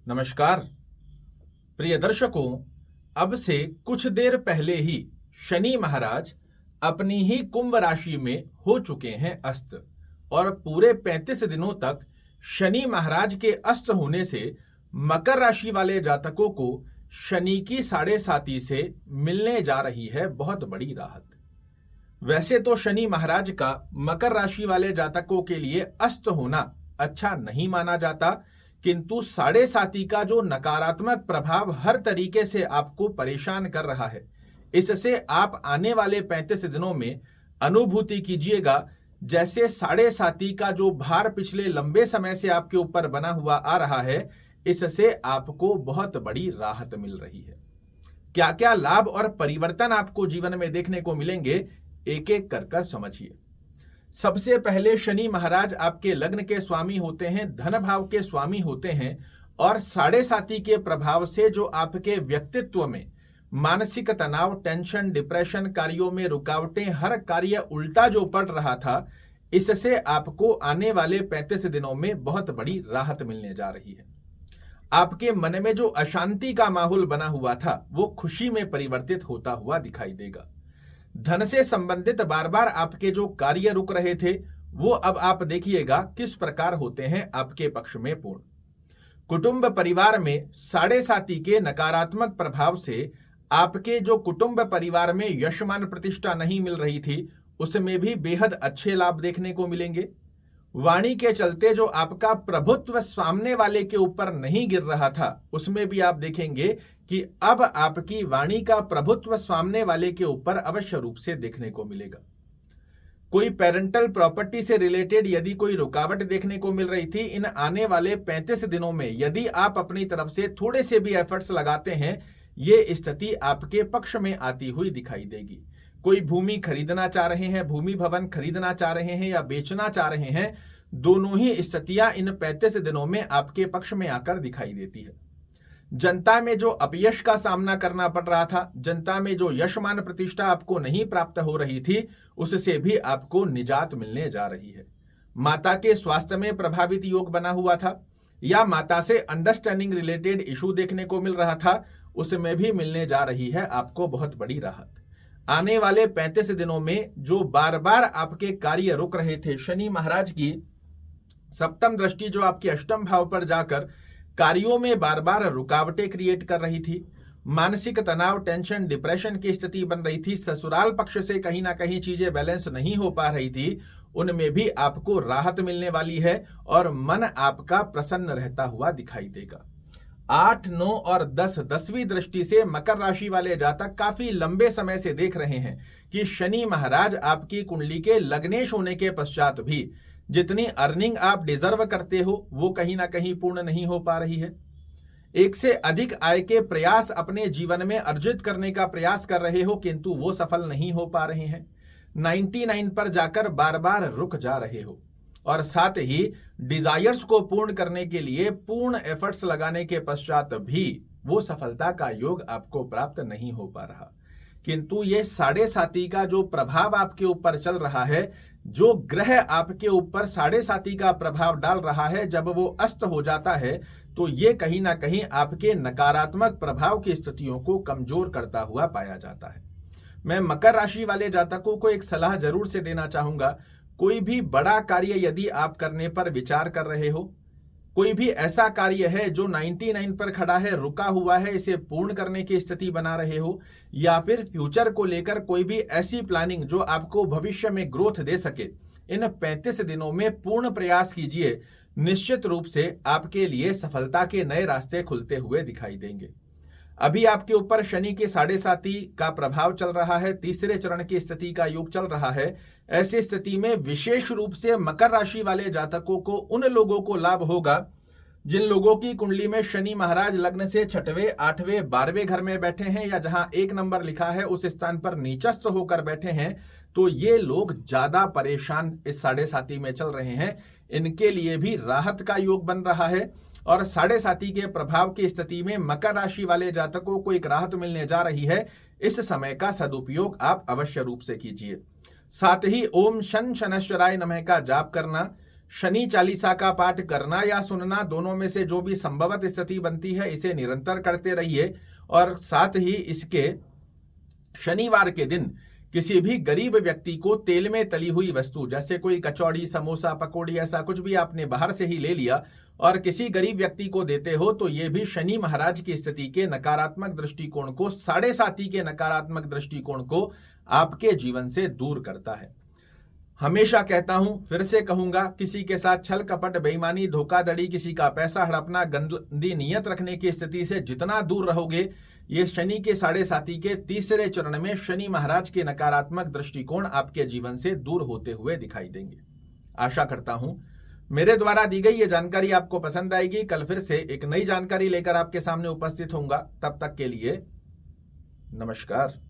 नमस्कार प्रिय दर्शकों, अब से कुछ देर पहले ही शनि महाराज अपनी ही कुंभ राशि में हो चुके हैं अस्त और पूरे 35 दिनों तक शनि महाराज के अस्त होने से मकर राशि वाले जातकों को शनि की 7.5 से मिलने जा रही है बहुत बड़ी राहत। वैसे तो शनि महाराज का मकर राशि वाले जातकों के लिए अस्त होना अच्छा नहीं माना जाता, किंतु 7.5 का जो नकारात्मक प्रभाव हर तरीके से आपको परेशान कर रहा है, इससे आप आने वाले 35 दिनों में अनुभूति कीजिएगा जैसे 7.5 का जो भार पिछले लंबे समय से आपके ऊपर बना हुआ आ रहा है, इससे आपको बहुत बड़ी राहत मिल रही है। क्या क्या लाभ और परिवर्तन आपको जीवन में देखने को मिलेंगे, एक एक कर समझिए। सबसे पहले शनि महाराज आपके लग्न के स्वामी होते हैं, धन भाव के स्वामी होते हैं और 7.5 के प्रभाव से जो आपके व्यक्तित्व में मानसिक तनाव, टेंशन, डिप्रेशन, कार्यों में रुकावटें, हर कार्य उल्टा जो पड़ रहा था, इससे आपको आने वाले 35 दिनों में बहुत बड़ी राहत मिलने जा रही है। आपके मन में जो अशांति का माहौल बना हुआ था, वो खुशी में परिवर्तित होता हुआ दिखाई देगा। धन से संबंधित बार बार आपके जो कार्य रुक रहे थे, वो अब आप देखिएगा किस प्रकार होते हैं आपके पक्ष में पूर्ण। कुटुंब परिवार में 7.5 के नकारात्मक प्रभाव से आपके जो कुटुंब परिवार में यशमान प्रतिष्ठा नहीं मिल रही थी, उसमें भी बेहद अच्छे लाभ देखने को मिलेंगे। वाणी के चलते जो आपका प्रभुत्व सामने वाले के ऊपर नहीं गिर रहा था, उसमें भी आप देखेंगे कि अब आपकी वाणी का प्रभुत्व सामने वाले के ऊपर अवश्य रूप से देखने को मिलेगा। कोई पेरेंटल प्रॉपर्टी से रिलेटेड यदि कोई रुकावट देखने को मिल रही थी, इन आने वाले 35 दिनों में यदि आप अपनी तरफ से थोड़े से भी एफर्ट्स लगाते हैं, ये स्थिति आपके पक्ष में आती हुई दिखाई देगी। कोई भूमि खरीदना चाह रहे हैं, भूमि भवन खरीदना चाह रहे हैं या बेचना चाह रहे हैं, दोनों ही स्थितियां इन 35 दिनों में आपके पक्ष में आकर दिखाई देती है। जनता में जो अपयश का सामना करना पड़ रहा था, जनता में जो यशमान प्रतिष्ठा आपको नहीं प्राप्त हो रही थी, उससे भी आपको निजात मिलने जा रही है। माता के स्वास्थ्य में प्रभावित योग बना हुआ था या माता से अंडरस्टैंडिंग रिलेटेड इशू देखने को मिल रहा था, उसमें भी मिलने जा रही है आपको बहुत बड़ी राहत। आने वाले 35 दिनों में जो बार बार आपके कार्य रुक रहे थे, शनि महाराज की सप्तम दृष्टि जो आपके अष्टम भाव पर जाकर कार्यों में बार बार रुकावटें क्रिएट कर रही थी, मानसिक तनाव, टेंशन, डिप्रेशन की स्थिति बन रही थी, ससुराल पक्ष से कहीं ना कहीं चीजें बैलेंस नहीं हो पा रही थी, उनमें भी आपको राहत मिलने वाली है और मन आपका प्रसन्न रहता हुआ दिखाई देगा। 8, 9 और 10, 10वीं दृष्टि से मकर राशि वाले जातक काफी लंबे समय से देख रहे हैं कि शनि महाराज आपकी कुंडली के लग्नेश होने के पश्चात भी जितनी अर्निंग आप डिजर्व करते हो, वो कहीं ना कहीं पूर्ण नहीं हो पा रही है। एक से अधिक आय के प्रयास अपने जीवन में अर्जित करने का प्रयास कर रहे हो, किंतु वो सफल नहीं हो पा रहे हैं। 99 पर जाकर बार बार रुक जा रहे हो और साथ ही डिजायर्स को पूर्ण करने के लिए पूर्ण एफर्ट्स लगाने के पश्चात भी वो सफलता का योग आपको प्राप्त नहीं हो पा रहा। किंतु ये 7.5 का जो प्रभाव आपके ऊपर चल रहा है, जो ग्रह आपके ऊपर 7.5 का प्रभाव डाल रहा है, जब वो अस्त हो जाता है तो ये कहीं ना कहीं आपके नकारात्मक प्रभाव की स्थितियों को कमजोर करता हुआ पाया जाता है। मैं मकर राशि वाले जातकों को एक सलाह जरूर से देना चाहूंगा। कोई भी बड़ा कार्य यदि आप करने पर विचार कर रहे हो, कोई भी ऐसा कार्य है जो 99 पर खड़ा है, रुका हुआ है, इसे पूर्ण करने की स्थिति बना रहे हो, या फिर फ्यूचर को लेकर कोई भी ऐसी प्लानिंग जो आपको भविष्य में ग्रोथ दे सके, इन 35 दिनों में पूर्ण प्रयास कीजिए। निश्चित रूप से आपके लिए सफलता के नए रास्ते खुलते हुए दिखाई देंगे। अभी आपके ऊपर शनि के 7.5 का प्रभाव चल रहा है, तीसरे चरण की स्थिति का योग चल रहा है। ऐसी स्थिति में विशेष रूप से मकर राशि वाले जातकों को उन लोगों को लाभ होगा जिन लोगों की कुंडली में शनि महाराज लग्न से 6वें, 8वें, 12वें घर में बैठे हैं या जहां 1 नंबर लिखा है उस स्थान पर नीचस्थ होकर बैठे हैं, तो ये लोग ज्यादा परेशान इस 7.5 में चल रहे हैं। इनके लिए भी राहत का योग बन रहा है और 7.5 के प्रभाव की स्थिति में मकर राशि वाले जातकों को एक राहत मिलने जा रही है। इस समय का सदुपयोग आप अवश्य रूप से कीजिए। साथ ही ओम शन शनश्चराय नमः का जाप करना, शनि चालीसा का पाठ करना या सुनना, दोनों में से जो भी संभवत स्थिति बनती है, इसे निरंतर करते रहिए। और साथ ही इसके शनिवार के दिन किसी भी गरीब व्यक्ति को तेल में तली हुई वस्तु, जैसे कोई कचौड़ी, समोसा, पकौड़ी, ऐसा कुछ भी आपने बाहर से ही ले लिया और किसी गरीब व्यक्ति को देते हो, तो ये भी शनि महाराज की स्थिति के नकारात्मक दृष्टिकोण को, 7.5 के नकारात्मक दृष्टिकोण को आपके जीवन से दूर करता है। हमेशा कहता हूं, फिर से कहूंगा, किसी के साथ छल कपट, बेईमानी, धोखाधड़ी, किसी का पैसा हड़पना, गंदी नीयत रखने की स्थिति से जितना दूर रहोगे, ये शनि के 7.5 के तीसरे चरण में शनि महाराज के नकारात्मक दृष्टिकोण आपके जीवन से दूर होते हुए दिखाई देंगे। आशा करता हूं मेरे द्वारा दी गई ये जानकारी आपको पसंद आएगी। कल फिर से एक नई जानकारी लेकर आपके सामने उपस्थित होऊंगा। तब तक के लिए नमस्कार।